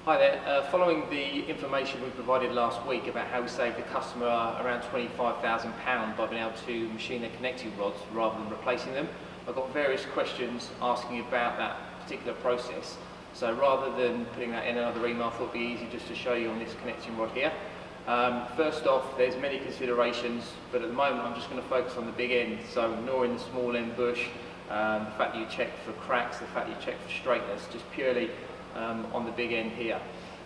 Hi there. Following the information we provided last week about how we saved the customer around £25,000 by being able to machine their connecting rods rather than replacing them, I've got various questions asking about that particular process. So rather than putting that in another email, I thought it would be easy just to show you on this connecting rod here. First off, there's many considerations, but at the moment I'm just going to focus on the big end, so ignoring the small end bush, the fact that you check for cracks, the fact that you check for straightness, just purely on the big end here.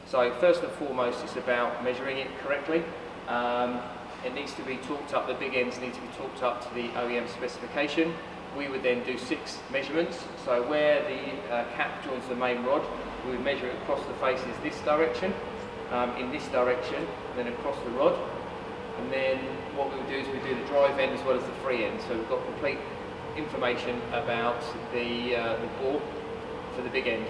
So first and foremost, it's about measuring it correctly. It needs to be torqued up, the big ends need to be torqued up to the OEM specification. We would then do 6 measurements. So where the cap joins the main rod, we would measure it across the faces this direction, in this direction, then across the rod. And then what we would do is we do the drive end as well as the free end. So we've got complete information about the bore for the big end.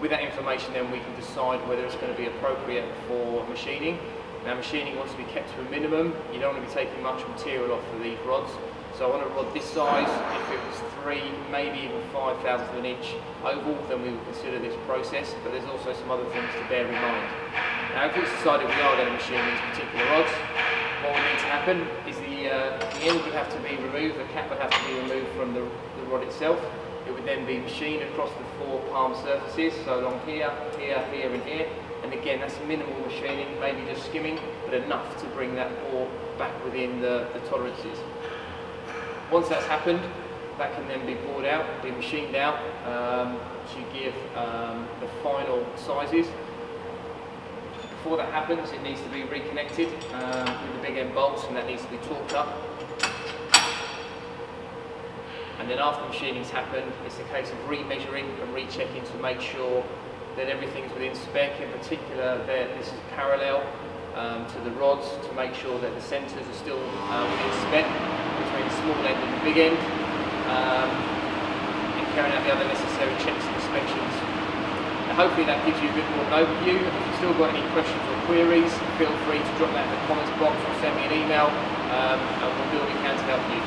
With that information then we can decide whether it's going to be appropriate for machining. Now machining wants to be kept to a minimum. You don't want to be taking much material off of these rods. So on a rod this size, if it was 3, maybe even 5 thousandths of an inch oval, then we would consider this process, but there's also some other things to bear in mind. Now if it's decided we are going to machine these particular rods, what would need to happen is the end would have to be removed, the cap would have to be removed from the rod itself. It would then be machined across the 4 palm surfaces, so along here, here, here and here. And again, that's minimal machining, maybe just skimming, but enough to bring that bore back within the tolerances. Once that's happened, that can then be bored out, be machined out to give the final sizes. Before that happens, it needs to be reconnected with the big end bolts, and that needs to be torqued up. And then after machining's happened, it's a case of re-measuring and rechecking to make sure that everything's within spec. In particular, this is parallel to the rods, to make sure that the centres are still within spec between the small end and the big end, and carrying out the other necessary checks and inspections. Now, hopefully that gives you a bit more of an overview. If you've still got any questions or queries, feel free to drop that in the comments box or send me an email, and we'll do what we can to help you.